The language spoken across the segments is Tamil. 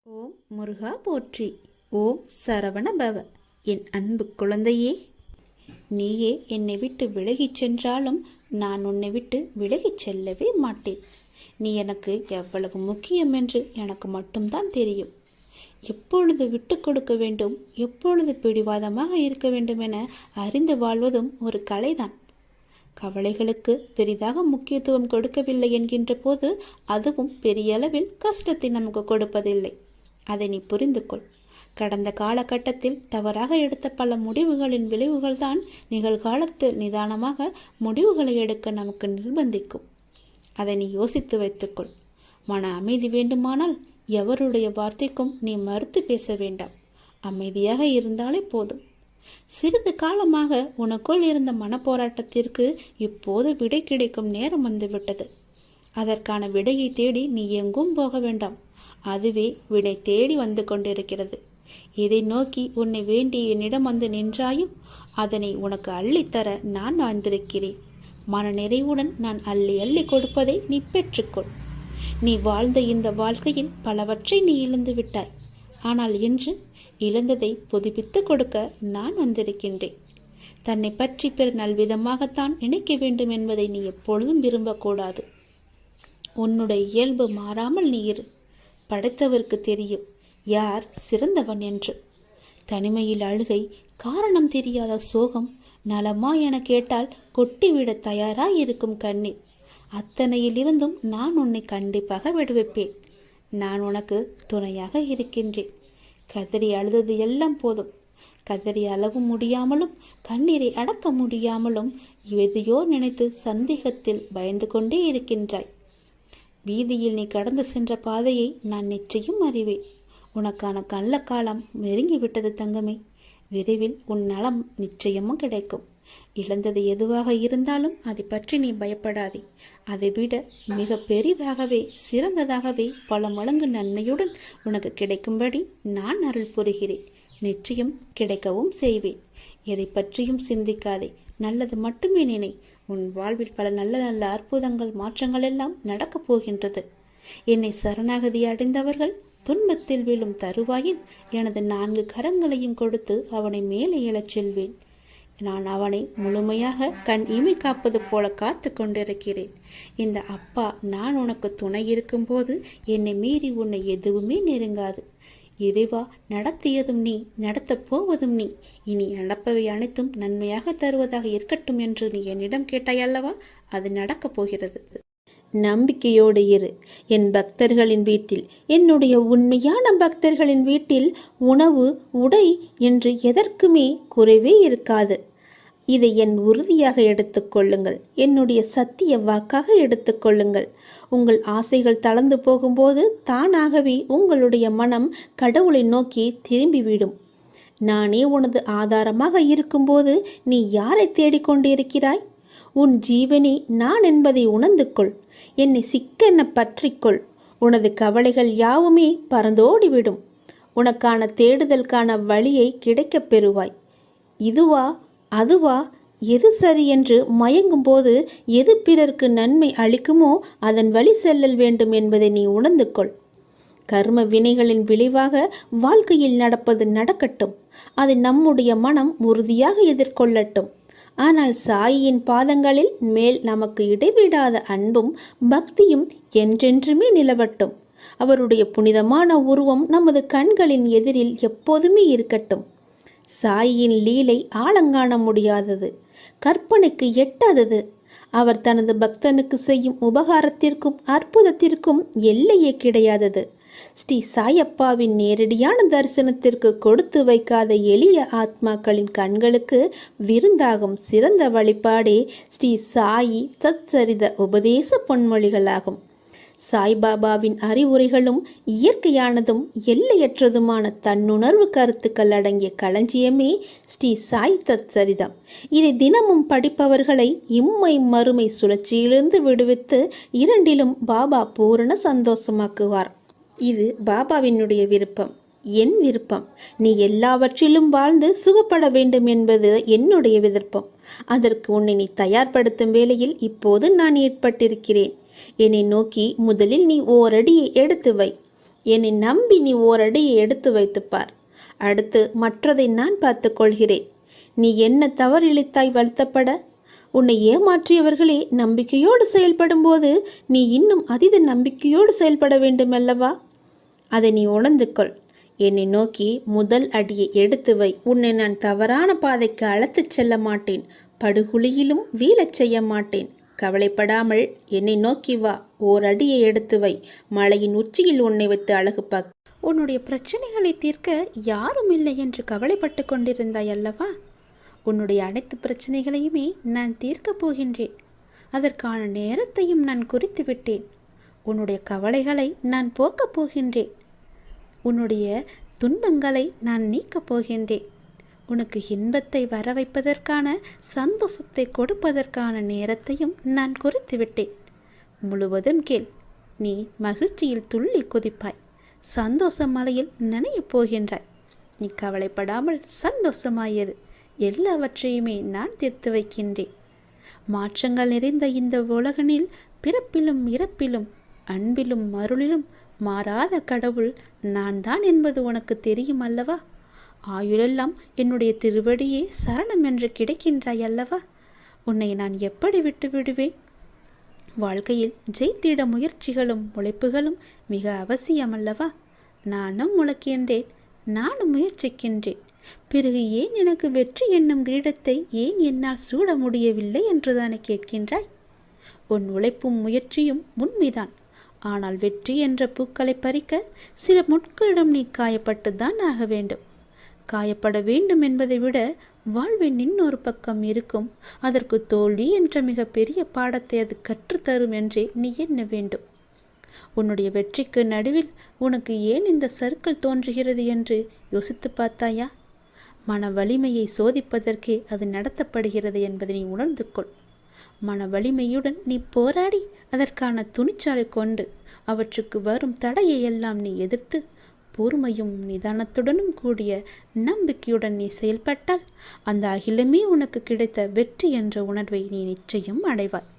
ஓம் முருகா போற்றி. ஓம் சரவண பவ. என் அன்பு குழந்தையே, நீயே என்னை விட்டு விலகிச் சென்றாலும் நான் உன்னை விட்டு விலகிச் செல்லவே மாட்டேன். நீ எனக்கு எவ்வளவு முக்கியம் என்று எனக்கு மட்டும்தான் தெரியும். எப்பொழுது விட்டு கொடுக்க வேண்டும், எப்பொழுது பிடிவாதமாக இருக்க வேண்டும் என அறிந்து வாழ்வதும் ஒரு கலைதான். கவலைகளுக்கு பெரிதாக முக்கியத்துவம் கொடுக்கவில்லை என்கின்ற போது அதுவும் பெரிய அளவில் கஷ்டத்தை நமக்கு கொடுப்பதில்லை. அதை நீ புரிந்து கொள். கடந்த காலகட்டத்தில் தவறாக எடுத்த பல முடிவுகளின் விளைவுகள் தான் நிகழ்காலத்தில் நிதானமாக முடிவுகளை எடுக்க நமக்கு நிர்பந்திக்கும். அதை நீ யோசித்து வைத்துக்கொள். மன அமைதி வேண்டுமானால் எவருடைய வார்த்தைக்கும் நீ மறுத்து பேச வேண்டாம். அமைதியாக இருந்தாலே போதும். சிறிது காலமாக உனக்குள் இருந்த மனப்போராட்டத்திற்கு இப்போது விடை கிடைக்கும் நேரம் வந்துவிட்டது. அதற்கான விடையை தேடி நீ எங்கும் போக வேண்டாம். அதுவே விடை தேடி வந்து கொண்டிருக்கிறது. இதை நோக்கி உன்னை வேண்டி என்னிடம் வந்து நின்றாயும் அதனை உனக்கு அள்ளித்தர நான் வந்திருக்கிறேன். மன நிறைவுடன் நான் அள்ளி அள்ளி கொடுப்பதை நீ பெற்றுக்கொள். நீ வாழ்ந்த இந்த வாழ்க்கையில் பலவற்றை நீ இழந்து விட்டாய். ஆனால் இன்று இழந்ததை புதுப்பித்து கொடுக்க நான் வந்திருக்கின்றேன். தன்னை பற்றி பிற நல்விதமாகத்தான் நினைக்க வேண்டும் என்பதை நீ எப்பொழுதும் விரும்பக்கூடாது. உன்னுடைய இயல்பு மாறாமல் நீ இரு. படைத்தவருக்கு தெரியும் யார் சிறந்தவன் என்று. தனிமையில் அழுகை, காரணம் தெரியாத சோகம், நலமா என கேட்டால் கொட்டிவிட தயாராய் இருக்கும் கண்ணீர், அத்தனையிலிருந்தும் நான் உன்னை கண்டிப்பாக விடுவிப்பேன். நான் உனக்கு துணையாக இருக்கின்றேன். கதறி அழுதது எல்லாம் போதும். கதறி அளவு முடியாமலும் கண்ணீரை அடக்க முடியாமலும் எதையோ நினைத்து சந்தேகத்தில் பயந்து கொண்டே இருக்கின்றாய். வீதியில் நீ கடந்து சென்ற பாதையை நான் நிச்சயம் அறிவேன். உனக்கான கள்ள காலம் நெருங்கிவிட்டது தங்கமே. விரைவில் உன் நலம் நிச்சயமும் கிடைக்கும். இழந்தது எதுவாக இருந்தாலும் அதை பற்றி நீ பயப்படாதே. அதை விட மிக பெரிதாகவே சிறந்ததாகவே பல மடங்கு நன்மையுடன் உனக்கு கிடைக்கும்படி நான் அருள் புரிகிறேன். நிச்சயம் கிடைக்கவும் செய்வேன். எதை பற்றியும் சிந்திக்காதே. நல்லது மட்டுமே நினை. உன் வாழ்வில் பல நல்ல நல்ல அற்புதங்கள் மாற்றங்கள் எல்லாம் நடக்கப் போகின்றது. என்னை சரணாகதி அடைந்தவர்கள் துன்பத்தில் விழும் தருவாயில் எனது 4 கரங்களையும் கொடுத்து அவனை மேலே எழச் செல்வேன். நான் அவனை முழுமையாக கண் இமை காப்பது போல காத்து கொண்டிருக்கிறேன். இந்த அப்பா நான் உனக்கு துணை இருக்கும் போது என்னை மீறி உன்னை எதுவுமே நெருங்காது. இறைவா, நடத்தியதும் நீ, நடத்தப் போவதும் நீ. இனி நடப்பவை அனைத்தும் நன்மையாக தருவதாக இருக்கட்டும் என்று நீ என்னிடம் கேட்டாய் அல்லவா? அது நடக்கப் போகிறது. நம்பிக்கையோடு இரு. என் பக்தர்களின் வீட்டில், என்னுடைய உண்மையான பக்தர்களின் வீட்டில் உணவு, உடை என்று எதற்குமே குறைவே இருக்காது. இதை என் உறுதியாக எடுத்துக்கொள்ளுங்கள். என்னுடைய சத்திய வாக்காக எடுத்துக்கொள்ளுங்கள். உங்கள் ஆசைகள் தளர்ந்து போகும்போது தானாகவே உங்களுடைய மனம் கடவுளை நோக்கி திரும்பிவிடும். நானே உனது ஆதாரமாக இருக்கும்போது நீ யாரை தேடிக்கொண்டிருக்கிறாய்? உன் ஜீவனே நான் என்பதை உணர்ந்து கொள். என்னை சிக்கென பற்றிக்கொள். உனது கவலைகள் யாவுமே பறந்தோடிவிடும். உனக்கான தேடுதலுக்கான வழியை கிடைக்கப் பெறுவாய். இதுவா அதுவா, எது சரி என்று மயங்கும் போது எது பிறருக்கு நன்மை அளிக்குமோ அதன் வழி செல்லல் வேண்டும் என்பதை நீ உணர்ந்து கொள். கர்ம வினைகளின் விளைவாக வாழ்க்கையில் நடப்பது நடக்கட்டும். அதை நம்முடைய மனம் உறுதியாக எதிர்கொள்ளட்டும். ஆனால் சாயியின் பாதங்களில் மேல் நமக்கு இடைவிடாத அன்பும் பக்தியும் என்றென்றுமே நிலவட்டும். அவருடைய புனிதமான உருவம் நமது கண்களின் எதிரில் எப்போதுமே இருக்கட்டும். சாயியின் லீலை ஆழங்காண முடியாதது, கற்பனைக்கு எட்டாதது. அவர் தனது பக்தனுக்கு செய்யும் உபகாரத்திற்கும் அற்புதத்திற்கும் எல்லையே கிடையாதது. ஸ்ரீ சாயப்பாவின் நேரடியான தரிசனத்திற்கு கொடுத்து வைக்காத எளிய ஆத்மாக்களின் கண்களுக்கு விருந்தாகும் சிறந்த வழிபாடே ஸ்ரீ சாயி சச்சரித உபதேச பொன்மொழிகளாகும். சாய்பாபாவின் அறிவுரைகளும் இயற்கையானதும் எல்லையற்றதுமான தன்னுணர்வு கருத்துக்கள் அடங்கிய களஞ்சியமே ஸ்ரீ சாய் தத்சரிதம். இதை தினமும் படிப்பவர்களை இம்மை மறுமை சுழற்சியிலிருந்து விடுவித்து இரண்டிலும் பாபா பூரண சந்தோஷமாக்குவார். இது பாபாவினுடைய விருப்பம், என் விருப்பம். நீ எல்லாவற்றிலும் வாழ்ந்து சுகப்பட வேண்டும் என்பது என்னுடைய விருப்பம். அதற்கு உன்னை நீ தயார்படுத்தும் வேளையில் இப்போது நான் ஏற்பட்டிருக்கிறேன். என்னை நோக்கி முதலில் நீ ஓரடியை எடுத்து வை. என்னை நம்பி நீ ஓரடியை எடுத்து வைத்துப்பார். அடுத்து மற்றதை நான் பார்த்து கொள்கிறேன். நீ என்ன தவறு இழைத்தாய் வருத்தப்பட? உன்னை ஏமாற்றியவர்களே நம்பிக்கையோடு செயல்படும்போது நீ இன்னும் அதீத நம்பிக்கையோடு செயல்பட வேண்டுமல்லவா? அதை நீ உணர்ந்து கொள். என்னை நோக்கி முதல் அடியை எடுத்து வை. உன்னை நான் தவறான பாதைக்கு அழைத்துச் செல்ல மாட்டேன். படுகுழியிலும் வீழச் செய்ய மாட்டேன். கவலைப்படாமல் என்னை நோக்கி வா. ஓரடியை எடுத்து வை. மலையின் உச்சியில் உன்னை வைத்து அழகு பார்க்க. உன்னுடைய பிரச்சனைகளை தீர்க்க யாரும் இல்லை என்று கவலைப்பட்டு கொண்டிருந்தாய் அல்லவா? உன்னுடைய அனைத்து பிரச்சனைகளையுமே நான் தீர்க்கப் போகின்றேன். அதற்கான நேரத்தையும் நான் குறித்து விட்டேன். உன்னுடைய கவலைகளை நான் போக்கப் போகின்றேன். உன்னுடைய துன்பங்களை நான் நீக்கப் போகின்றேன். உனக்கு இன்பத்தை வர வைப்பதற்கான, சந்தோஷத்தை கொடுப்பதற்கான நேரத்தையும் நான் குறித்து விட்டேன். முழுவதும் கேள். நீ மகிழ்ச்சியில் துள்ளி குதிப்பாய். சந்தோஷ மலையில் நனையப் போகின்றாய். நீ கவலைப்படாமல் சந்தோஷமாயிரு. எல்லாவற்றையுமே நான் தீர்த்து வைக்கின்றேன். மாற்றங்கள் நிறைந்த இந்த உலகனில் பிறப்பிலும் இறப்பிலும் அன்பிலும் அருளிலும் மாறாத கடவுள் நான் தான் என்பது உனக்கு தெரியும் அல்லவா? ஆயுளெல்லாம் என்னுடைய திருவடியே சரணம் என்று கிடைக்கின்றாய் அல்லவா? உன்னை நான் எப்படி விட்டு விடுவேன்? வாழ்க்கையில் ஜெயித்திட முயற்சிகளும் உழைப்புகளும் மிக அவசியமல்லவா? நானும் உழைக்கின்றேன், நானும் முயற்சிக்கின்றேன். பிறகு ஏன் எனக்கு வெற்றி என்னும் கிரீடத்தை ஏன் என்னால் சூட முடியவில்லை என்றுதானே கேட்கின்றாய்? உன் உழைப்பும் முயற்சியும் உண்மைதான். ஆனால் வெற்றி என்ற பூக்களை பறிக்க சில முட்களிடம் நீ காயப்பட்டுத்தான் ஆக வேண்டும். காயப்பட வேண்டும் என்பதை விட வாழ்வின் இன்னொரு பக்கம் இருக்கும். அதற்கு தோல்வி என்ற மிக பெரிய பாடத்தை அது கற்றுத்தரும் என்றே நீ எண்ண வேண்டும். உன்னுடைய வெற்றிக்கு நடுவில் உனக்கு ஏன் இந்த சறுக்கல் தோன்றுகிறது என்று யோசித்து பார்த்தாயா? மன வலிமையை சோதிப்பதற்கே அது நடத்தப்படுகிறது என்பதை நீ உணர்ந்து கொள். மன வலிமையுடன் நீ போராடி அதற்கான துணிச்சலை கொண்டு அவற்றுக்கு வரும் தடையை எல்லாம் நீ எதிர்த்து பொறுமையும் நிதானத்துடனும் கூடிய நம்பிக்கையுடன் நீ செயல்பட்டால் அந்த அகிலமே உனக்கு கிடைத்த வெற்றி என்ற உணர்வை நீ நிச்சயம் அடைவாய்.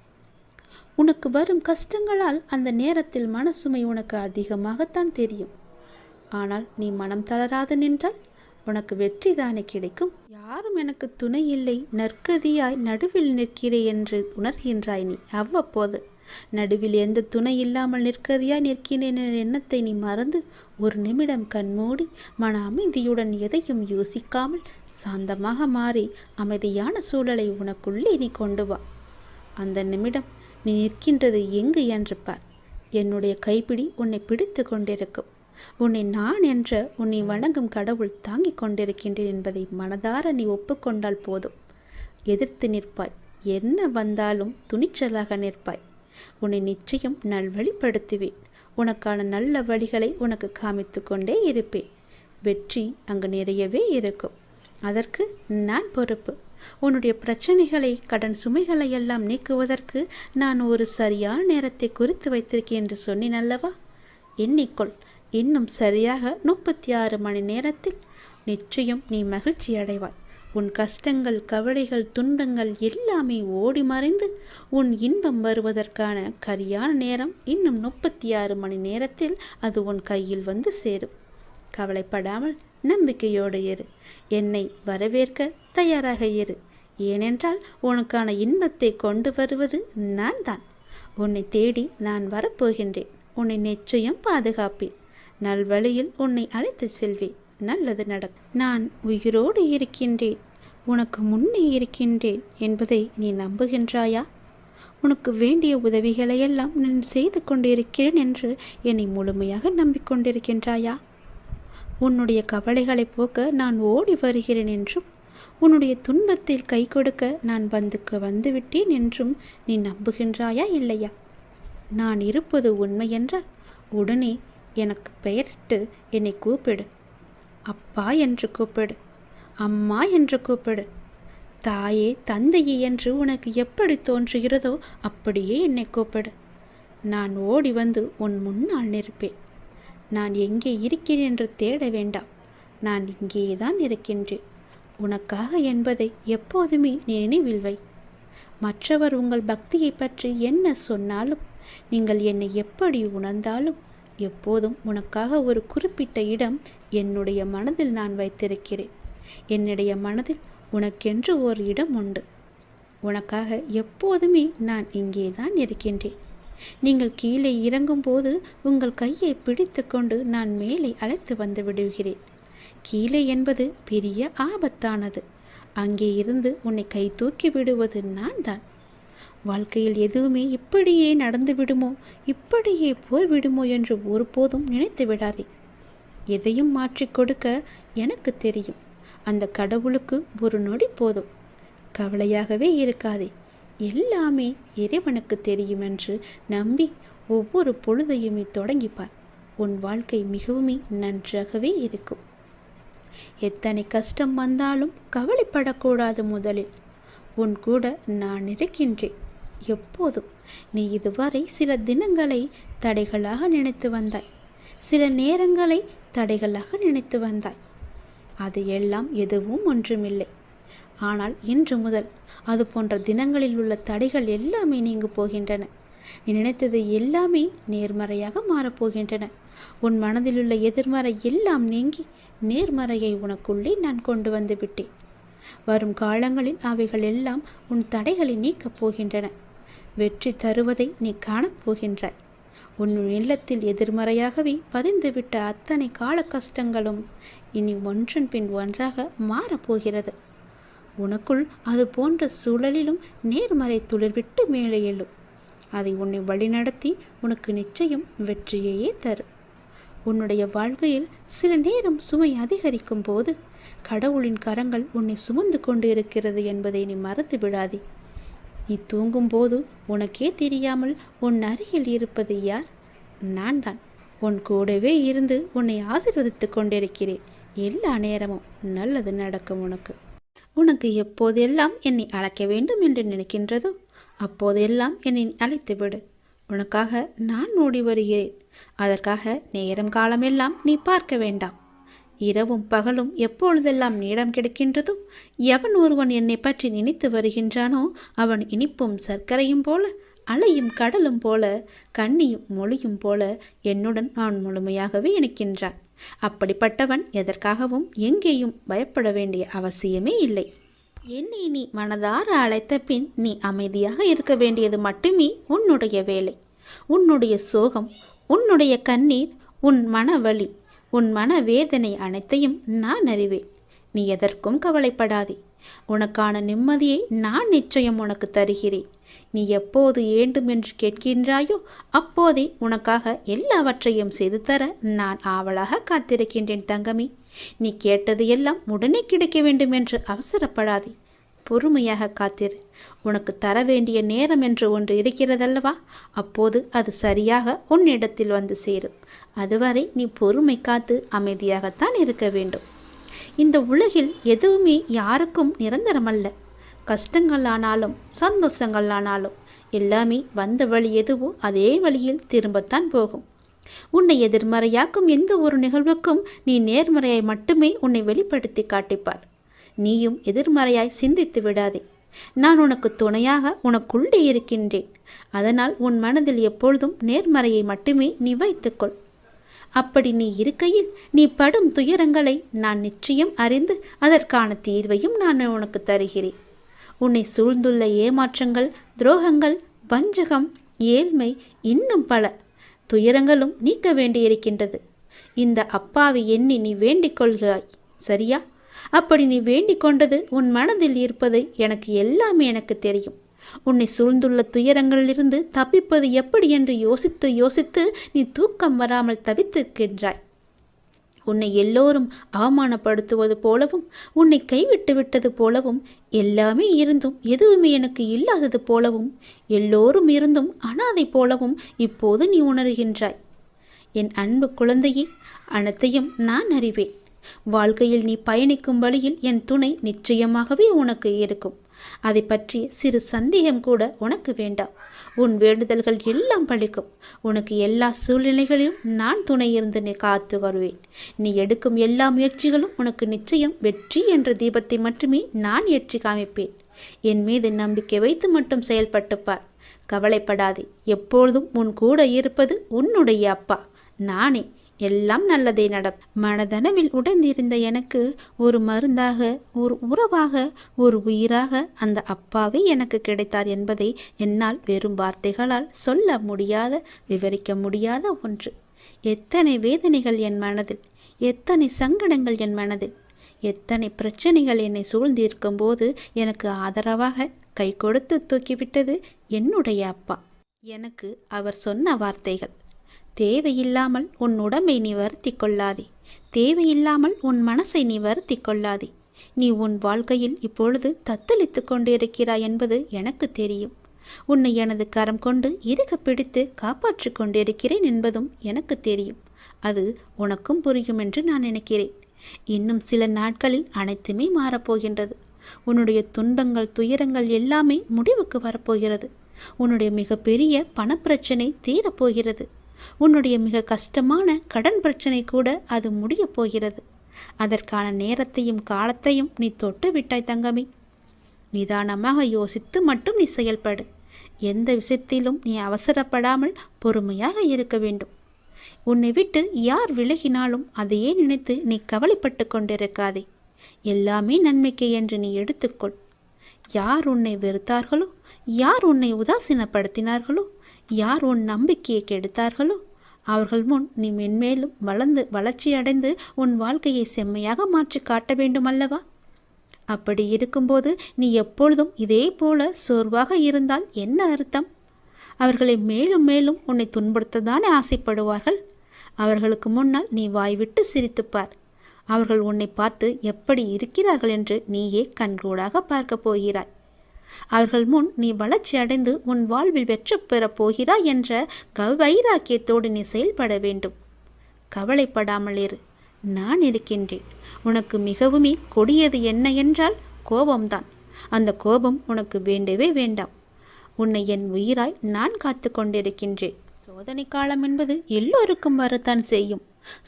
உனக்கு வரும் கஷ்டங்களால் அந்த நேரத்தில் மனசுமை உனக்கு அதிகமாகத்தான் தெரியும். ஆனால் நீ மனம் தளராது நின்றால் உனக்கு வெற்றி தானே கிடைக்கும். யாரும் எனக்கு துணை இல்லை, நற்கதியாய் நடுவில் நிற்கிறேன் என்று உணர்கின்றாய் நீ. அவ்வப்போது நடுவில் எந்த துணை இல்லாமல் நிற்கதியாய் நிற்கிறேன் என்ற எண்ணத்தை நீ மறந்து ஒரு நிமிடம் கண்மூடி மன அமைதியுடன் எதையும் யோசிக்காமல் சாந்தமாக மாறி அமைதியான சூழலை உனக்குள்ளே நீ கொண்டு வா. அந்த நிமிடம் நீ நிற்கின்றது எங்கு என்று பார். என்னுடைய கைப்பிடி உன்னை பிடித்து கொண்டிருக்கும். உன்னை நான் என்ற உன்னை வணங்கும் கடவுள் தாங்கிக் கொண்டிருக்கின்றேன் என்பதை மனதார நீ ஒப்புக்கொண்டால் போதும். எதிர்த்து நிற்பாய். என்ன வந்தாலும் துணிச்சலாக நிற்பாய். உன்னை நிச்சயம் நல்வழிப்படுத்துவேன். உனக்கான நல்ல வழிகளை உனக்கு காமித்து கொண்டே இருப்பேன். வெற்றி அங்கு நிறையவே இருக்கும். அதற்கு நான் பொறுப்பு. உன்னுடைய பிரச்சனைகளை, கடன் சுமைகளை எல்லாம் நீக்குவதற்கு நான் ஒரு சரியான நேரத்தை குறித்து வைத்திருக்கேன் என்று சொன்னேன் அல்லவா? எண்ணிக்கொள். இன்னும் சரியாக 36 மணி நேரத்தில் நிச்சயம் நீ மகிழ்ச்சி அடைவாய். உன் கஷ்டங்கள், கவலைகள், துன்பங்கள் எல்லாமே ஓடி மறைந்து உன் இன்பம் வருவதற்கான சரியான நேரம் இன்னும் 36 மணி நேரத்தில் அது உன் கையில் வந்து சேரும். கவலைப்படாமல் நம்பிக்கையோடு இரு. என்னை வரவேற்க தயாராக இரு. ஏனென்றால் உனக்கான இன்பத்தை கொண்டு வருவது நான் தான். உன்னை தேடி நான் வரப்போகின்றேன். உன்னை நிச்சயம் பாதுகாப்பேன். நல்வழியில் உன்னை அழைத்து செல்வேன். நல்லது நடக்கும். நான் உயிரோடு இருக்கின்றேன், உனக்கு முன்னே இருக்கின்றேன் என்பதை நீ நம்புகின்றாயா? உனக்கு வேண்டிய உதவிகளையெல்லாம் நான் செய்து கொண்டிருக்கிறேன் என்று என்னை முழுமையாக நம்பிக்கொண்டிருக்கின்றாயா? உன்னுடைய கவலைகளை போக்க நான் ஓடி வருகிறேன் என்றும் உன்னுடைய துன்பத்தில் கை கொடுக்க நான் வந்துவிட்டேன் என்றும் நீ நம்புகின்றாயா இல்லையா? நான் இருப்பது உண்மை என்றால் உடனே எனக்கு பெயரிட்டு என்னை கூப்பிடு. அப்பா என்று கூப்பிடு, அம்மா என்று கூப்பிடு. தாயே, தந்தையே என்று உனக்கு எப்படி தோன்றுகிறதோ அப்படியே என்னை கூப்பிடு. நான் ஓடி வந்து உன் முன்னால் நிற்பேன். நான் எங்கே இருக்கிறேன் என்று தேட வேண்டாம். நான் இங்கேதான் இருக்கின்றேன் உனக்காக என்பதை எப்போதுமே நினைவில் வை. மற்றவர் உங்கள் பக்தியை பற்றி என்ன சொன்னாலும், நீங்கள் என்னை எப்படி உணர்ந்தாலும் எப்போதும் உனக்காக ஒரு குறிப்பிட்ட இடம் என்னுடைய மனதில் நான் வைத்திருக்கிறேன். என்னுடைய மனதில் உனக்கென்று ஒரு இடம் உண்டு. உனக்காக எப்போதுமே நான் இங்கே தான் இருக்கின்றேன். நீங்கள் கீழே இறங்கும்போது உங்கள் கையை பிடித்து கொண்டு நான் மேலே அழைத்து வந்து விடுகிறேன். கீழே என்பது பெரிய ஆபத்தானது. அங்கே இருந்து உன்னை கை தூக்கி விடுவது நான் தான். வாழ்க்கையில் எதுவுமே இப்படியே நடந்து விடுமோ, இப்படியே போய்விடுமோ என்று ஒருபோதும் நினைத்து விடாதே. எதையும் மாற்றிக் கொடுக்க எனக்கு தெரியும். அந்த கடவுளுக்கு ஒரு நொடி போதும். கவலையாகவே இருக்காதே. எல்லாமே இறைவனுக்கு தெரியும் என்று நம்பி ஒவ்வொரு பொழுதையுமே தொடங்கிப்பார். உன் வாழ்க்கை மிகவும் நன்றாகவே இருக்கும். எத்தனை கஷ்டம் வந்தாலும் கவலைப்படக்கூடாது. முதலில் உன் கூட நான் இருக்கின்றேன் எப்போதும். நீ இதுவரை சில தினங்களை தடைகளாக நினைத்து வந்தாய், சில நேரங்களை தடைகளாக நினைத்து வந்தாய். அது எல்லாம் எதுவும் ஒன்றுமில்லை. ஆனால் இன்று முதல் அது போன்ற தினங்களில் உள்ள தடைகள் எல்லாமே நீங்கு போகின்றன. நீ நினைத்தது எல்லாமே நேர்மறையாக மாறப்போகின்றன. உன் மனதில் உள்ள எதிர்மறை எல்லாம் நீங்கி நேர்மறையை உனக்குள்ளே நான் கொண்டு வந்து விட்டேன். வரும் காலங்களில் அவைகள் எல்லாம் உன் தடைகளை நீக்கப் போகின்றன. வெற்றி தருவதை நீ காணப்போகின்றாய். உன் இல்லத்தில் எதிர்மறையாகவே பதிந்துவிட்ட அத்தனை கால கஷ்டங்களும் இனி ஒன்றன் பின் ஒன்றாக மாறப்போகிறது. உனக்குள் அது போன்ற சூழலிலும் நேர்மறை துளிர்விட்டு மேலே எழும். அதை உன்னை வழிநடத்தி உனக்கு நிச்சயம் வெற்றியையே தரும். உன்னுடைய வாழ்க்கையில் சில நேரம் சுமை அதிகரிக்கும் போது கடவுளின் கரங்கள் உன்னை சுமந்து கொண்டு இருக்கிறது என்பதை நீ மறந்து விடாதே. நீ தூங்கும் போது உனக்கே தெரியாமல் உன் அருகில் இருப்பது யார்? நான் தான். உன் கூடவே இருந்து உன்னை ஆசீர்வதித்து கொண்டிருக்கிறேன். எல்லா நேரமும் நல்லது நடக்கும். உனக்கு எப்போதெல்லாம் என்னை அழைக்க வேண்டும் என்று நினைக்கின்றதோ அப்போதெல்லாம் என்னை அழைத்து விடு. உனக்காக நான் ஓடி வருகிறேன். அதற்காக நேரம் காலமெல்லாம் நீ பார்க்க வேண்டாம். இரவும் பகலும் எப்பொழுதெல்லாம் நேரம் கிடைக்கின்றதோ எவன் ஒருவன் என்னை பற்றி நினைத்து வருகின்றானோ அவன் இனிப்பும் சர்க்கரையும் போல, அலையும் கடலும் போல, கண்ணியும் மொழியும் போல என்னுடன் அவன் முழுமையாகவே இணைக்கின்றான். அப்படிப்பட்டவன் எதற்காகவும் எங்கேயும் பயப்பட வேண்டிய அவசியமே இல்லை. என்னை நீ மனதார அழைத்த பின் நீ அமைதியாக இருக்க வேண்டியது மட்டுமே உன்னுடைய வேலை. உன்னுடைய சோகம், உன்னுடைய கண்ணீர், உன் மனவலி, உன் மனவேதனை அனைத்தையும் நான் அறிவேன். நீ எதற்கும் கவலைப்படாதே. உனக்கான நிம்மதியை நான் நிச்சயம் உனக்கு தருகிறேன். நீ எப்போது வேண்டும் என்று கேட்கின்றாயோ அப்போதே உனக்காக எல்லாவற்றையும் செய்து தர நான் ஆவலாக காத்திருக்கின்றேன் தங்கமி. நீ கேட்டது எல்லாம் உடனே கிடைக்க வேண்டும் என்று அவசரப்படாதே. பொறுமையாக காத்திரு. உனக்கு தர வேண்டிய நேரம் என்று ஒன்று இருக்கிறதல்லவா, அப்போது அது சரியாக உன்னிடத்தில் வந்து சேரும். அதுவரை நீ பொறுமை காத்து அமைதியாகத்தான் இருக்க வேண்டும். இந்த உலகில் எதுவுமே யாருக்கும் நிரந்தரமல்ல. கஷ்டங்கள் ஆனாலும் சந்தோஷங்கள் ஆனாலும் எல்லாமே வந்த வழி எதுவோ அதே வழியில் திரும்பத்தான் போகும். உன்னை எதிர்மறையாக்கும் எந்த ஒரு நிகழ்வுக்கும் நீ நேர்மறையாய் மட்டுமே உன்னை வெளிப்படுத்தி காட்டிப்பார். நீயும் எதிர்மறையாய் சிந்தித்து விடாதே. நான் உனக்கு துணையாக உனக்குள்ளே இருக்கின்றேன். அதனால் உன் மனதில் எப்பொழுதும் நேர்மறையை மட்டுமே நீ வைத்துக்கொள். அப்படி நீ இருக்கையில் நீ படும் துயரங்களை நான் நிச்சயம் அறிந்து அதற்கான தீர்வையும் நான் உனக்கு தருகிறேன். உன்னை சூழ்ந்துள்ள ஏமாற்றங்கள், துரோகங்கள், வஞ்சகம், ஏழ்மை, இன்னும் பல துயரங்களும் நீக்க வேண்டியிருக்கின்றது. இந்த அப்பாவை எண்ணி நீ வேண்டிக் கொள்கிறாய், சரியா? அப்படி நீ வேண்டிக் கொண்டது உன் மனதில் இருப்பது எனக்கு எல்லாமே எனக்கு தெரியும். உன்னை சூழ்ந்துள்ள துயரங்களிலிருந்து தப்பிப்பது எப்படி என்று யோசித்து யோசித்து நீ தூக்கம் வராமல் தவித்திருக்கின்றாய். உன்னை எல்லோரும் அவமானப்படுத்துவது போலவும், உன்னை கைவிட்டு விட்டது போலவும், எல்லாமே இருந்தும் எதுவுமே எனக்கு இல்லாதது போலவும், எல்லோரும் இருந்தும் அனாதை போலவும் இப்போது நீ உணர்கின்றாய். என் அன்பு குழந்தையே, அனைத்தையும் நான் அறிவேன். வாழ்க்கையில் நீ பயணிக்கும் வழியில் என் துணை நிச்சயமாகவே உனக்கு இருக்கும். அதை பற்றி சிறு சந்தேகம் கூட உனக்கு வேண்டாம். உன் வேண்டுதல்கள் எல்லாம் பலிக்கும். உனக்கு எல்லா சூழ்நிலைகளிலும் நான் துணை இருந்து நீ காத்து வருவேன். நீ எடுக்கும் எல்லா முயற்சிகளும் உனக்கு நிச்சயம் வெற்றி என்ற தீபத்தை மட்டுமே நான் ஏற்றி காமிப்பேன். என் மீது நம்பிக்கை வைத்து மட்டும் செயல்பட்டு பார். கவலைப்படாதே. எப்பொழுதும் உன் கூட இருப்பது உன்னுடைய அப்பா. நானே. எல்லாம் நல்லதே மனதனவில் உடைந்திருந்த எனக்கு ஒரு மருந்தாக, ஒரு உறவாக, ஒரு உயிராக அந்த அப்பாவே எனக்கு கிடைத்தார் என்பதை என்னால் வெறும் வார்த்தைகளால் சொல்ல முடியாத, விவரிக்க முடியாத ஒன்று. எத்தனை வேதனைகள் என் மனதில், எத்தனை சங்கடங்கள் என் மனதில், எத்தனை பிரச்சனைகள் என்னை சூழ்ந்திருக்கும் போது எனக்கு ஆதரவாக கை கொடுத்து தூக்கிவிட்டது என்னுடைய அப்பா. எனக்கு அவர் சொன்ன வார்த்தைகள்: தேவையில்லாமல் உன் உடம்பை நீ வருத்தி கொள்ளாதே, தேவையில்லாமல் உன் மனசை நீ வருத்தி கொள்ளாதே. நீ உன் வாழ்க்கையில் இப்பொழுது தத்தளித்து கொண்டிருக்கிறாய் என்பது எனக்கு தெரியும். உன்னை எனது கரம் கொண்டு இறுக பிடித்து காப்பாற்றி கொண்டிருக்கிறேன் என்பதும் எனக்கு தெரியும். அது உனக்கும் புரியும் என்று நான் நினைக்கிறேன். இன்னும் சில நாட்களில் அனைத்துமே மாறப்போகின்றது. உன்னுடைய துன்பங்கள், துயரங்கள் எல்லாமே முடிவுக்கு வரப்போகிறது. உன்னுடைய மிகப்பெரிய பணப்பிரச்சனை தீரப்போகிறது. உன்னுடைய மிக கஷ்டமான கடன் பிரச்சனை கூட அது முடியப் போகிறது. அதற்கான நேரத்தையும் காலத்தையும் நீ தொட்டு விட்டாய் தங்கமே. நிதானமாக யோசித்து மட்டும் நீ செயல்படு. எந்த விஷயத்திலும் நீ அவசரப்படாமல் பொறுமையாக இருக்க வேண்டும். உன்னை விட்டு யார் விலகினாலும் அதையே நினைத்து நீ கவலைப்பட்டு கொண்டிருக்காதே. எல்லாமே நன்மைக்கு என்று நீ எடுத்துக்கொள். யார் உன்னை வெறுத்தார்களோ, யார் உன்னை உதாசீனப்படுத்தினார்களோ, யார் உன் நம்பிக்கையை கெடுத்தார்களோ அவர்கள் முன் நீ மென்மேலும் வளர்ச்சியடைந்து உன் வாழ்க்கையை செம்மையாக மாற்றி காட்ட வேண்டும் அல்லவா? அப்படி இருக்கும்போது நீ எப்பொழுதும் இதே போல சோர்வாக இருந்தால் என்ன அர்த்தம்? அவர்களை மேலும் மேலும் உன்னை துன்புறுத்ததானே ஆசைப்படுவார்கள். அவர்களுக்கு முன்னால் நீ வாய்விட்டு சிரித்துப்பார். அவர்கள் உன்னை பார்த்து எப்படி இருக்கிறார்கள் என்று நீயே கண்கூடாக பார்க்க போகிறாய். அவர்கள் முன் நீ வளர்ச்சி அடைந்து உன் வாழ்வில் வெற்றி பெறப் போகிறாய் என்ற வைராக்கியத்தோடு நீ செயல்பட வேண்டும். கவலைப்படாமல் இரு, நான் இருக்கின்றேன். உனக்கு மிகவுமே கொடியது என்ன என்றால் கோபம்தான். அந்த கோபம் உனக்கு வேண்டவே வேண்டாம். உன்னை என் உயிராய் நான் காத்து கொண்டிருக்கின்றேன். சோதனை காலம் என்பது எல்லோருக்கும் வரத்தான் செய்யும்.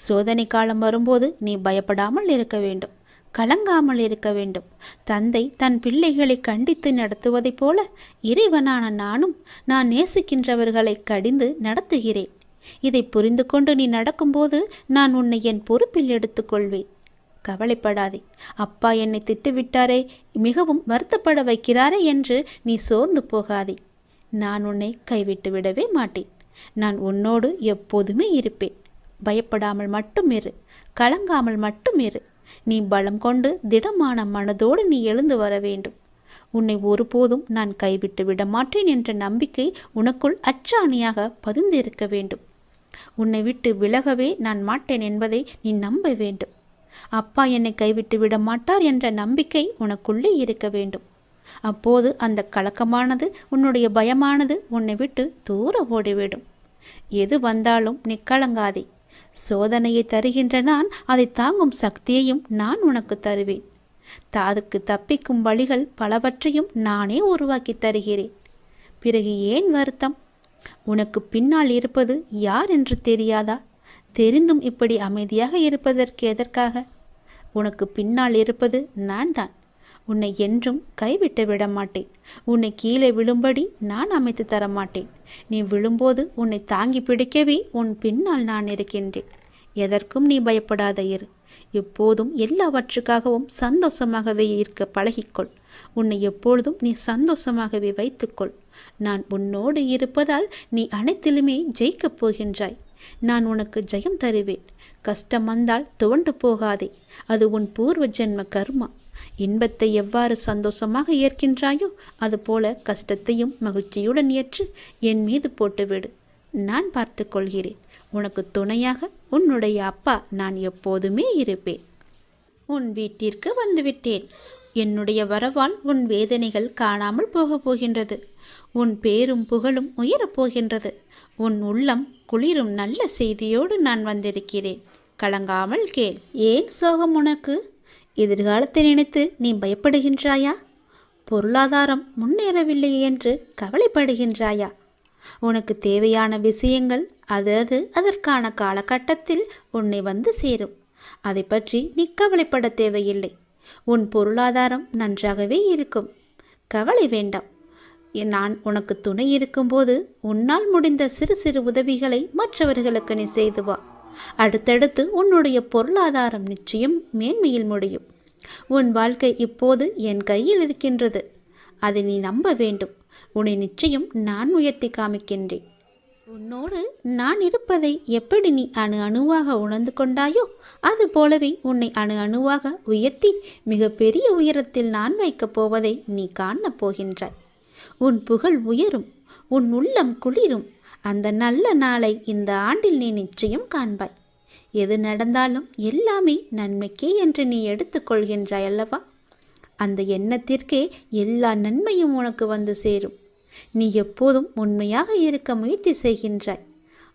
சோதனை காலம் வரும்போது நீ பயப்படாமல் இருக்க வேண்டும், கலங்காமல் இருக்க வேண்டும். தந்தை தன் பிள்ளைகளை கண்டித்து நடத்துவதைப் போல இறைவனான நானும் நான் நேசிக்கின்றவர்களை கடிந்து நடத்துகிறேன். இதை புரிந்து கொண்டு நீ நடக்கும்போது நான் உன்னை என் பொறுப்பில் எடுத்துக்கொள்வேன். கவலைப்படாதே. அப்பா என்னை திட்டுவிட்டாரே, மிகவும் வருத்தப்பட வைக்கிறாரே என்று நீ சோர்ந்து போகாதே. நான் உன்னை கைவிட்டு விடவே மாட்டேன். நான் உன்னோடு எப்போதுமே இருப்பேன். பயப்படாமல் மட்டும் இரு, கலங்காமல் மட்டும் இரு. நீ பலம் கொண்டு திடமான மனதோடு நீ எழுந்து வர வேண்டும். உன்னை ஒருபோதும் நான் கைவிட்டு விட மாட்டேன் என்ற நம்பிக்கை உனக்குள் அச்சாணியாக பதிந்திருக்க வேண்டும். உன்னை விட்டு விலகவே நான் மாட்டேன் என்பதை நீ நம்ப வேண்டும். அப்பா என்னை கைவிட்டு விட மாட்டார் என்ற நம்பிக்கை உனக்குள்ளே இருக்க வேண்டும். அப்போது அந்த கலக்கமானது, உன்னுடைய பயமானது உன்னை விட்டு தூர ஓடிவிடும். எது வந்தாலும் நீ கலங்காதே. சோதனையை தருகின்ற நான் அதை தாங்கும் சக்தியையும் நான் உனக்கு தருவேன். அதுக்கு தப்பிக்கும் வழிகள் பலவற்றையும் நானே உருவாக்கி தருகிறேன். பிறகு ஏன் வருத்தம்? உனக்கு பின்னால் இருப்பது யார் என்று தெரியாதா? தெரிந்தும் இப்படி அமைதியாக இருப்பதற்கு எதற்காக? உனக்கு பின்னால் இருப்பது நான் தான். உன்னை என்றும் கைவிட்டு விட மாட்டேன். உன்னை கீழே விழும்படி நான் அமைத்து தர மாட்டேன். நீ விழும்போது உன்னை தாங்கி பிடிக்கவே உன் பின்னால் நான் இருக்கின்றேன். எதற்கும் நீ பயப்படாத இரு. எப்போதும் எல்லாவற்றுக்காகவும் சந்தோஷமாகவே இருக்க பழகிக்கொள். உன்னை எப்பொழுதும் நீ சந்தோஷமாகவே வைத்துக்கொள். நான் உன்னோடு இருப்பதால் நீ அனைத்திலுமே ஜெயிக்கப் போகின்றாய். நான் உனக்கு ஜெயம் தருவேன். கஷ்டம் வந்தால் துவண்டு போகாதே. அது உன் பூர்வ ஜென்ம கர்மா. இன்பத்தை எவ்வாறு சந்தோஷமாக ஏற்கின்றாயோ அதுபோல கஷ்டத்தையும் மகிழ்ச்சியுடன் ஏற்று என் மீது போட்டுவிடு. நான் பார்த்து கொள்கிறேன். உனக்கு துணையாக உன்னுடைய அப்பா நான் எப்போதுமே இருப்பேன். உன் வீட்டிற்கு வந்துவிட்டேன். என்னுடைய வரவால் உன் வேதனைகள் காணாமல் போகப் போகின்றது. உன் பேரும் புகழும் உயரப் போகின்றது. உன் உள்ளம் குளிரும் நல்ல செய்தியோடு நான் வந்திருக்கிறேன். கலங்காமல் கேள். ஏன் சோகம் உனக்கு? எதிர்காலத்தை நினைத்து நீ பயப்படுகின்றாயா? பொருளாதாரம் முன்னேறவில்லை என்று கவலைப்படுகின்றாயா? உனக்கு தேவையான விஷயங்கள் அதற்கான காலகட்டத்தில் உன்னை வந்து சேரும். அதை பற்றி நீ கவலைப்பட தேவையில்லை. உன் பொருளாதாரம் நன்றாகவே இருக்கும். கவலை வேண்டாம். நான் உனக்கு துணை இருக்கும்போது உன்னால் முடிந்த சிறு சிறு உதவிகளை மற்றவர்களுக்கு நீ செய்து வா. அடுத்தடுத்து உன்னுடைய பொருளாதாரம் நிச்சயம் மேன்மையில் முடியும். உன் வாழ்க்கை இப்போது என் கையில் இருக்கின்றது. அதை நீ நம்ப வேண்டும். உன்னை நிச்சயம் நான் உயர்த்தி காமிக்கின்றேன். உன்னோடு நான் இருப்பதை எப்படி நீ அணு அணுவாக உணர்ந்து கொண்டாயோ அது போலவே உன்னை அணு அணுவாக உயர்த்தி மிகப்பெரிய உயரத்தில் நான் வைக்கப் போவதை நீ காணப் போகின்றாய். உன் புகழ் உயரும், உன் உள்ளம் குளிரும். அந்த நல்ல நாளை இந்த ஆண்டில் நீ நிச்சயம் காண்பாய். எது நடந்தாலும் எல்லாமே நன்மைக்கே என்று நீ எடுத்துக்கொள்கின்றாய் அல்லவா? அந்த எண்ணத்திற்கே எல்லா நன்மையும் உனக்கு வந்து சேரும். நீ எப்போதும் உண்மையாக இருக்க முயற்சி செய்கின்றாய்.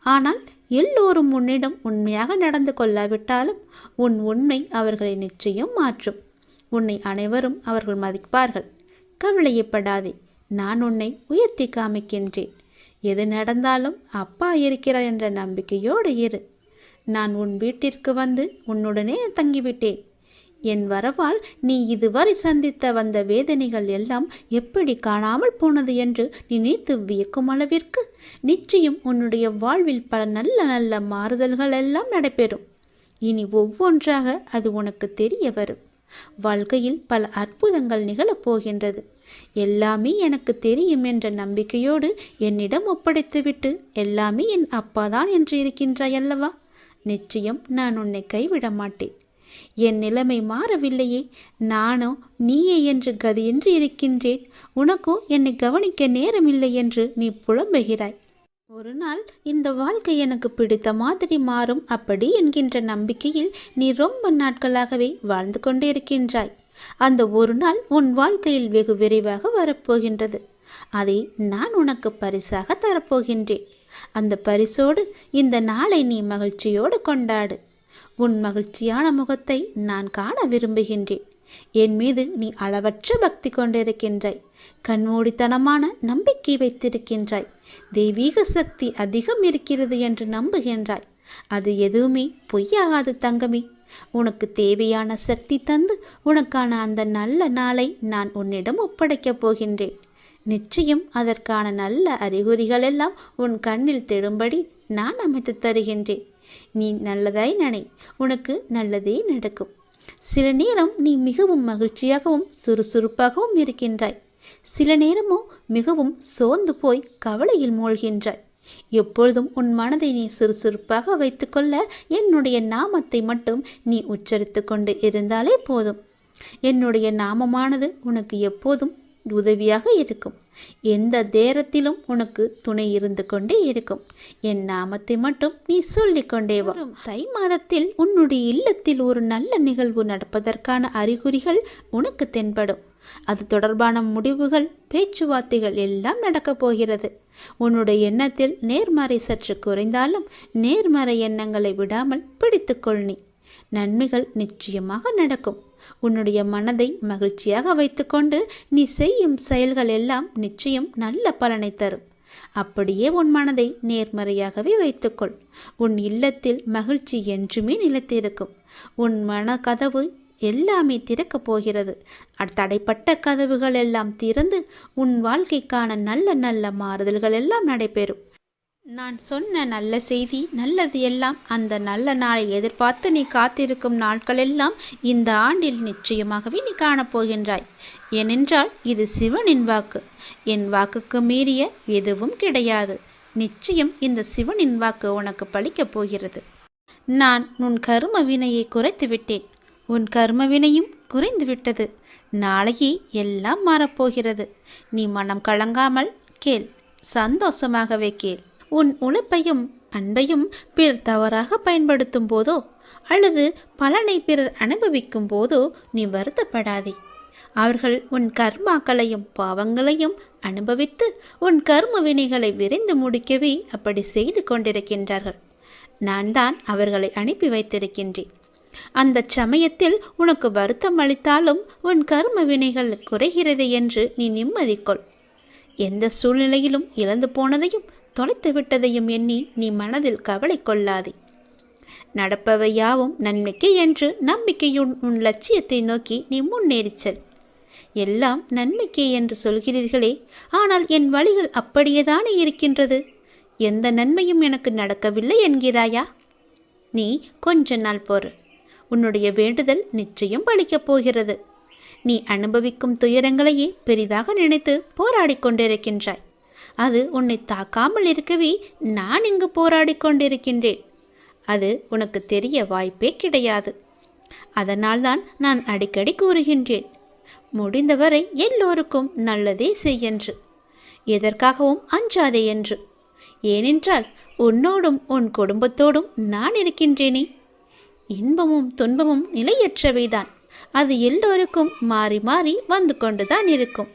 ஆனால் எல்லோரும் உன்னிடம் உண்மையாக நடந்து கொள்ளாவிட்டாலும் உன் உண்மை அவர்களை நிச்சயம் மாற்றும். உன்னை அனைவரும் அவர்கள் மதிப்பார்கள். கவலையப்படாதே, நான் உன்னை உயர்த்தி காமிக்கின்றேன். எது நடந்தாலும் அப்பா இருக்கிறார் என்ற நம்பிக்கையோடு இரு. நான் உன் வீட்டிற்கு வந்து உன்னுடனே தங்கிவிட்டேன். என் வரவால் நீ இதுவரை சந்தித்த வந்த வேதனைகள் எல்லாம் எப்படி காணாமல் போனது என்று நினைத்து வியக்கும் அளவிற்கு நிச்சயம் உன்னுடைய வாழ்வில் பல நல்ல நல்ல மாறுதல்கள் எல்லாம் நடைபெறும். இனி ஒவ்வொன்றாக அது உனக்கு தெரிய வரும். வாழ்க்கையில் பல அற்புதங்கள் நிகழப்போகின்றது. எல்லாமே எனக்கு தெரியும் என்ற நம்பிக்கையோடு என்னிடம் ஒப்படைத்துவிட்டு எல்லாமே என் அப்பாதான் என்று இருக்கின்றாய் அல்லவா? நிச்சயம் நான் உன்னை கைவிட மாட்டேன். என் நிலைமை மாறவில்லையே, நானோ நீயே என்று கதியின்றி இருக்கின்றேன். உனக்கோ என்னை கவனிக்க நேரமில்லை என்று நீ புலம்புகிறாய். ஒரு நாள் இந்த வாழ்க்கை எனக்கு பிடித்த மாதிரி மாறும் அப்படி என்கின்ற நம்பிக்கையில் நீ ரொம்ப நாட்களாகவே வாழ்ந்து கொண்டே இருக்கின்றாய். அந்த ஒரு நாள் உன் வாழ்க்கையில் வெகு விரைவாக வரப்போகின்றது. அதை நான் உனக்கு பரிசாக தரப்போகின்றேன். அந்த பரிசோடு இந்த நாளை நீ மகிழ்ச்சியோடு கொண்டாடு. உன் மகிழ்ச்சியான முகத்தை நான் காண விரும்புகின்றேன். என் மீது நீ அளவற்ற பக்தி கொண்டிருக்கின்றாய். கண்மூடித்தனமான நம்பிக்கை வைத்திருக்கின்றாய். தெய்வீக சக்தி அதிகம் இருக்கிறது என்று நம்புகின்றாய். அது எதுவுமே பொய்யாகாது தங்கமே. உனக்கு தேவையான சக்தி தந்து உனக்கான அந்த நல்ல நாளை நான் உன்னிடம் ஒப்படைக்கப் போகின்றேன். நிச்சயம் அதற்கான நல்ல அறிகுறிகள் எல்லாம் உன் கண்ணில் தெழும்படி நான் அமைத்து தருகின்றேன். நீ நல்லதாய் நினை, உனக்கு நல்லதே நடக்கும். சில நேரம் நீ மிகவும் மகிழ்ச்சியாகவும் சுறுசுறுப்பாகவும் இருக்கின்றாய். சில நேரமோ மிகவும் சோர்ந்து போய் கவலையில் மூழ்கின்றாய். எப்பொழுதும் உன் மனதை நீ சுறுசுறுப்பாக வைத்துக்கொள்ள என்னுடைய நாமத்தை மட்டும் நீ உச்சரித்து கொண்டு இருந்தாலே போதும். என்னுடைய நாமமானது உனக்கு எப்போதும் உதவியாக இருக்கும். எந்த நேரத்திலும் உனக்கு துணை இருந்து கொண்டே இருக்கும். என் நாமத்தை மட்டும் நீ சொல்லிக்கொண்டே வா. தை மாதத்தில் உன்னுடைய இல்லத்தில் ஒரு நல்ல நிகழ்வு நடப்பதற்கான அறிகுறிகள் உனக்கு தென்படும். அது தொடர்பான முடிவுகள், பேச்சுவார்த்தைகள் எல்லாம் நடக்கப் போகிறது. உன்னுடைய எண்ணத்தில் நேர்மறை சற்று குறைந்தாலும் நேர்மறை எண்ணங்களை விடாமல் பிடித்துக்கொள். நீ நன்மைகள் நிச்சயமாக நடக்கும். உன்னுடைய மனதை மகிழ்ச்சியாக வைத்துக்கொண்டு நீ செய்யும் செயல்கள் எல்லாம் நிச்சயம் நல்ல பலனை தரும். அப்படியே உன் மனதை நேர்மறையாகவே வைத்துக்கொள். உன் இல்லத்தில் மகிழ்ச்சி என்றுமே நிலைத்திருக்கும். உன் மன கதவு எல்லாமே திறக்கப் போகிறது. தடைப்பட்ட கதவுகள் எல்லாம் திறந்து உன் வாழ்க்கைக்கான நல்ல நல்ல மாறுதல்கள் எல்லாம் நடைபெறும். நான் சொன்ன நல்ல செய்தி, நல்லது எல்லாம் அந்த நல்ல நாளை எதிர்பார்த்து நீ காத்திருக்கும் நாட்களெல்லாம் இந்த ஆண்டில் நிச்சயமாகவே நீ காணப்போகின்றாய். ஏனென்றால் இது சிவனின் வாக்கு. என் வாக்குக்கு மீறிய எதுவும் கிடையாது. நிச்சயம் இந்த சிவனின் வாக்கு உனக்கு பலிக்கப் போகிறது. நான் உன் கர்ம வினையை குறைத்து விட்டேன். உன் கர்ம வினையும் குறைந்து விட்டது. நாளையே எல்லாம் மாறப்போகிறது. நீ மனம் கலங்காமல் கேள், சந்தோஷமாகவே கேள். உன் உழைப்பையும் அன்பையும் பிறர் தவறாக பயன்படுத்தும் போதோ அல்லது பலனை பிறர் அனுபவிக்கும் போதோ நீ வருத்தப்படாதே. அவர்கள் உன் கர்மாக்களையும் பாவங்களையும் அனுபவித்து உன் கர்ம வினைகளை விரைந்து முடிக்கவே அப்படி செய்து கொண்டிருக்கின்றார்கள். நான் தான் அவர்களை அனுப்பி வைத்திருக்கின்றேன். அந்த சமயத்தில் உனக்கு வருத்தம் அளித்தாலும் உன் கர்ம வினைகள் குறைகிறது என்று நீ நிம்மதிக்கொள். எந்த சூழ்நிலையிலும் இழந்து போனதையும் தொலைத்து விட்டதையும் எண்ணி நீ மனதில் கவலை கொள்ளாதே. நடப்பவை யாவும் நன்மைக்கு என்று நம்பிக்கையுன் உன் லட்சியத்தை நோக்கி நீ முன்னேறிச்சல். எல்லாம் நன்மைக்கே என்று சொல்கிறீர்களே, ஆனால் என் வழிகள் அப்படியேதானே இருக்கின்றது. எந்த நன்மையும் எனக்கு நடக்கவில்லை என்கிறாயா? நீ கொஞ்ச நாள் போறு. உன்னுடைய வேண்டுதல் நிச்சயம் பலிக்கப் போகிறது. நீ அனுபவிக்கும் துயரங்களையே பெரிதாக நினைத்து போராடி கொண்டிருக்கின்றாய். அது உன்னை தாக்காமல் இருக்கவே நான் இங்கு போராடி கொண்டிருக்கின்றேன். அது உனக்கு தெரிய வாய்ப்பே கிடையாது. அதனால்தான் நான் அடிக்கடி கூறுகின்றேன், முடிந்தவரை எல்லோருக்கும் நல்லதே செய்யென்று, எதற்காகவும் அஞ்சாதே என்று. ஏனென்றால் உன்னோடும் உன் குடும்பத்தோடும் நான் இருக்கின்றேனே. இன்பமும் துன்பமும் நிலையற்றவைதான். அது எல்லோருக்கும் மாறி மாறி வந்து கொண்டுதான் இருக்கும்.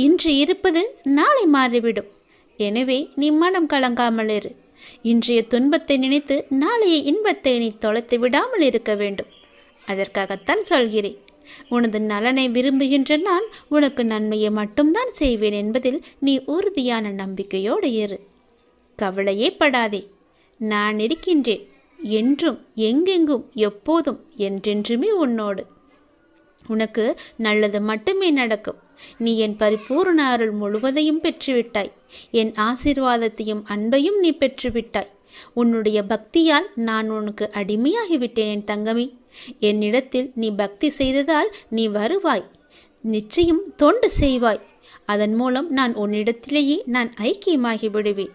இன்று இருப்பது நாளை மாறிவிடும். எனவே நீ மனம் கலங்காமல் இரு. இன்றைய துன்பத்தை நினைத்து நாளைய இன்பத்தை நீ தொலைத்து விடாமல் இருக்க வேண்டும். அதற்காகத்தான் சொல்கிறேன். உனது நலனை விரும்புகின்ற நான் உனக்கு நன்மையை மட்டும்தான் செய்வேன் என்பதில் நீ உறுதியான நம்பிக்கையோடு இரு. கவலையே படாதே. நான் இருக்கின்றேன். என்றும் எங்கெங்கும் எப்போதும் என்றென்றுமே உன்னோடு. உனக்கு நல்லது மட்டுமே நடக்கும். நீ என் பரிபூர்ண அருள் முழுவதையும் பெற்றுவிட்டாய். என் ஆசீர்வாதத்தையும் அன்பையும் நீ பெற்றுவிட்டாய். உன்னுடைய பக்தியால் நான் உனக்கு அடிமையாகிவிட்டேன் என் தங்கமே. என்னிடத்தில் நீ பக்தி செய்ததால் நீ வருவாய். நிச்சயம் தொண்டு செய்வாய். அதன் மூலம் நான் உன்னிடத்திலேயே நான் ஐக்கியமாகி விடுவேன்.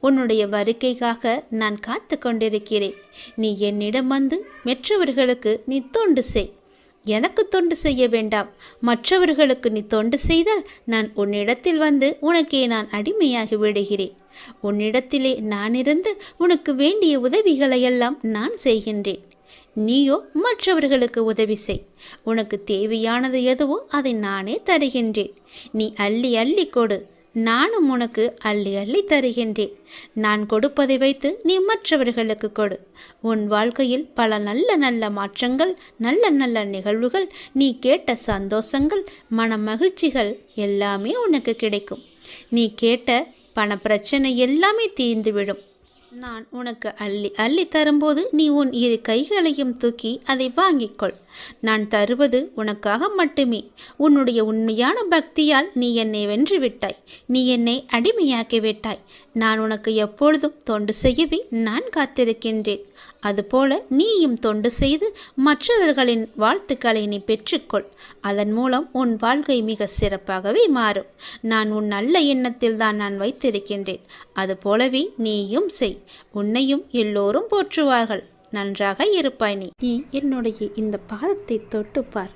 உன்னுடைய வருகைக்காக நான் காத்து கொண்டிருக்கிறேன். நீ என்னிடம் வந்து மற்றவர்களுக்கு நீ தொண்டு செய். எனக்கு தொண்டு செய்ய வேண்டாம். மற்றவர்களுக்கு நீ தொண்டு செய்தால் நான் உன்னிடத்தில் வந்து உனக்கே நான் அடிமையாகி விடுகிறேன். உன்னிடத்திலே நான் இருந்து உனக்கு வேண்டிய உதவிகளையெல்லாம் நான் செய்கின்றேன். நீயோ மற்றவர்களுக்கு உதவி செய். உனக்கு தேவையானது எதுவோ அதை நானே தருகின்றேன். நீ அள்ளி அள்ளி கொடு. நானும் உனக்கு அள்ளி அள்ளி தருகின்றேன். நான் கொடுப்பதை வைத்து நீ மற்றவர்களுக்கு கொடு. உன் வாழ்க்கையில் பல நல்ல நல்ல மாற்றங்கள், நல்ல நல்ல நிகழ்வுகள், நீ கேட்ட சந்தோஷங்கள், மன மகிழ்ச்சிகள் எல்லாமே உனக்கு கிடைக்கும். நீ கேட்ட பண பிரச்சனை எல்லாமே தீர்ந்துவிடும். நான் உனக்கு அள்ளி அள்ளி தரும்போது நீ உன் இரு கைகளையும் தூக்கி அதை வாங்கிக்கொள். நான் தருவது உனக்காக மட்டுமே. உன்னுடைய உண்மையான பக்தியால் நீ என்னை வென்று விட்டாய். நீ என்னை அடிமையாக்கி விட்டாய். நான் உனக்கு எப்பொழுதும் தொண்டு செய்யவே நான் காத்திருக்கின்றேன். அதுபோல நீயும் தொண்டு செய்து மற்றவர்களின் வாழ்த்துக்களை நீ பெற்றுக்கொள். அதன் மூலம் உன் வாழ்க்கை மிக சிறப்பாகவே மாறும். நான் உன் நல்ல எண்ணத்தில் தான் நான் வைத்திருக்கின்றேன். அதுபோலவே நீயும் செய். உன்னையும் எல்லோரும் போற்றுவார்கள். நன்றாக இருப்பாய். நீ என்னுடைய இந்த பாதத்தை தொட்டுப்பார்.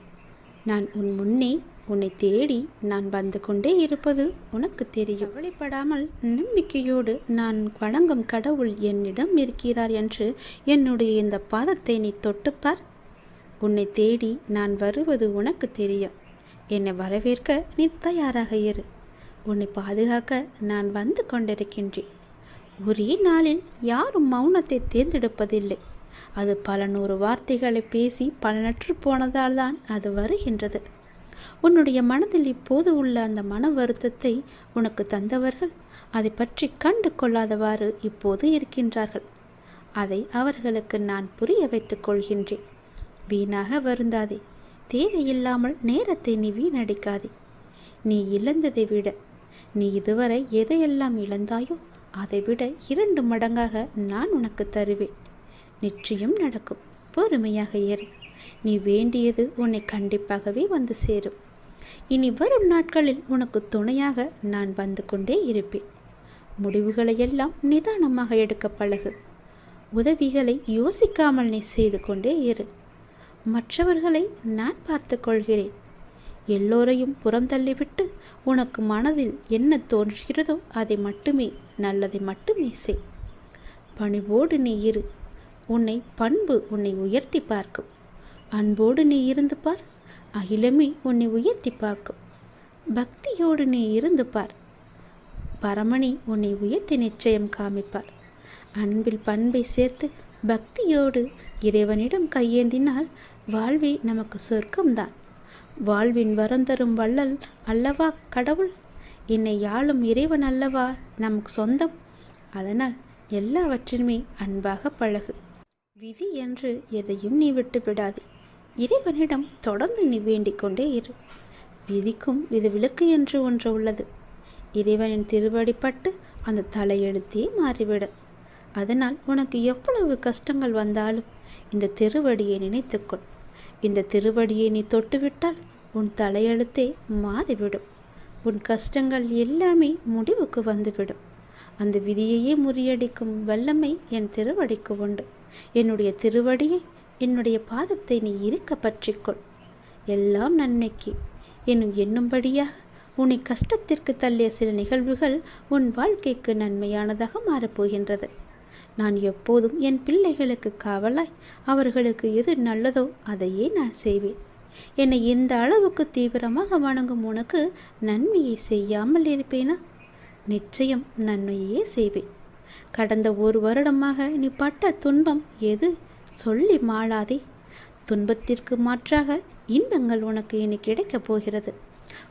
நான் உன் முன்னே உன்னை தேடி நான் வந்து கொண்டே இருப்பது உனக்கு தெரியும். கவலைப்படாமல் நம்பிக்கையோடு நான் வணங்கும் கடவுள் என்னிடம் இருக்கிறார் என்று என்னுடைய இந்த பாதத்தை நீ தொட்டுப்பார். உன்னை தேடி நான் வருவது உனக்கு தெரியும். என்னை வரவேற்க நீ தயாராக இரு. உன்னை பாதுகாக்க நான் வந்து கொண்டிருக்கின்றேன். ஒரே நாளில் யாரும் மௌனத்தை தேர்ந்தெடுப்பதில்லை. அது பல நூறு வார்த்தைகளை பேசி பலனற்று போனதால் தான் அது வருகின்றது. உன்னுடைய மனதில் இப்போது உள்ள அந்த மன வருத்தத்தை உனக்கு தந்தவர்கள் அதை பற்றி கண்டு கொள்ளாதவாறு இப்போது இருக்கின்றார்கள். அதை அவர்களுக்கு நான் புரிய வைத்துக் கொள்கின்றேன். வீணாக வருந்தாதே. தேவையில்லாமல் நேரத்தை நீ வீணடிக்காதே. நீ இழந்ததை விட, நீ இதுவரை எதையெல்லாம் இழந்தாயோ அதை விட 2 மடங்காக நான் உனக்கு தருவேன். நிச்சயம் நடக்கும். பொறுமையாக இரு. நீ வேண்டியது உன்னை கண்டிப்பாகவே வந்து சேரும். இனி வரும் நாட்களில் உனக்கு துணையாக நான் வந்து கொண்டே இருப்பேன். முடிவுகளை எல்லாம் நிதானமாக எடுக்க பழகு. உதவிகளை யோசிக்காமல் நீ செய்து கொண்டே இரு. மற்றவர்களை நான் பார்த்து கொள்கிறேன். எல்லோரையும் புறம் தள்ளிவிட்டு உனக்கு மனதில் என்ன தோன்றுகிறதோ அதை மட்டுமே, நல்லதை மட்டுமே செய். பணிவோடு நீ இரு. உன்னை பண்பு உன்னை உயர்த்தி பார்க்கும். அன்போடு நீ இருந்து பார். அகிலமே உன்னை உயர்த்தி பார்க்கும். பக்தியோடு நீ இருந்து பார். பரமணி உன்னை உயர்த்தி நிச்சயம் காமிப்பார். அன்பில் பண்பை சேர்த்து பக்தியோடு இறைவனிடம் கையேந்தினால் வாழ்வே நமக்கு சொர்க்கம்தான். வாழ்வின் வரம் தரும் வள்ளல் அல்லவா கடவுள். என்னை யாழும் இறைவன் அல்லவா நமக்கு சொந்தம். அதனால் எல்லாவற்றிலுமே அன்பாக பழகு. விதி என்று எதையும் நீ விட்டு விடாதே. இறைவனிடம் தொடர்ந்து நீ வேண்டிக் கொண்டே இரு. விதிக்கும் விதிவிலக்கு என்று ஒன்று உள்ளது. இறைவனின் திருவடிப்பட்டு அந்த தலையெழுத்தே மாறிவிடும். அதனால் உனக்கு எவ்வளவு கஷ்டங்கள் வந்தாலும் இந்த திருவடியை நினைத்துக்கொள். இந்த திருவடியை நீ தொட்டுவிட்டால் உன் தலையெழுத்தே மாறிவிடும். உன் கஷ்டங்கள் எல்லாமே முடிவுக்கு வந்துவிடும். அந்த விதியையே முறியடிக்கும் வல்லமை என் திருவடிக்கு உண்டு. என்னுடைய திருவடியை, என்னுடைய பாதத்தை நீ இருக்க பற்றிக்கொள். எல்லாம் நன்மைக்கு எண்ணும்படியாக உன்னை கஷ்டத்திற்கு தள்ளிய சில நிகழ்வுகள் உன் வாழ்க்கைக்கு நன்மையானதாக மாறப்போகின்றது. நான் எப்போதும் என் பிள்ளைகளுக்கு காவலாய் அவர்களுக்கு எது நல்லதோ அதையே நான் செய்வேன். என்னை இந்த அளவுக்கு தீவிரமாக வணங்கும் உனக்கு நன்மையை செய்யாமல் இருப்பேனா? நிச்சயம் நன்மையே செய்வேன். கடந்த 1 வருடமாக நீ பட்ட துன்பம் எது சொல்லி மாளாதே. துன்பத்திற்கு மாற்றாக இன்பங்கள் உனக்கு இனி கிடைக்கப் போகிறது.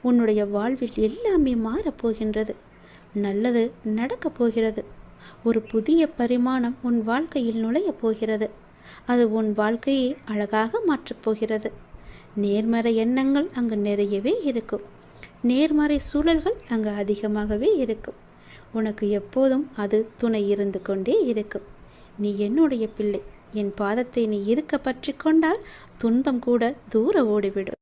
உன்னுடைய வாழ்வில் எல்லாமே மாறப்போகின்றது. நல்லது நடக்கப் போகிறது. ஒரு புதிய பரிமாணம் உன் வாழ்க்கையில் நுழையப் போகிறது. அது உன் வாழ்க்கையை அழகாக மாற்றப் போகிறது. நேர்மறை எண்ணங்கள் அங்கு நிறையவே இருக்கும். நேர்மறை சூழல்கள் அங்கு அதிகமாகவே இருக்கும். உனக்கு எப்போதும் அது துணை இருந்து கொண்டே இருக்கும். நீ என்னுடைய பிள்ளை. என் பாதத்தை நீ இருக்க பற்றி கொண்டால் துன்பம் கூட தூர ஓடிவிடும்.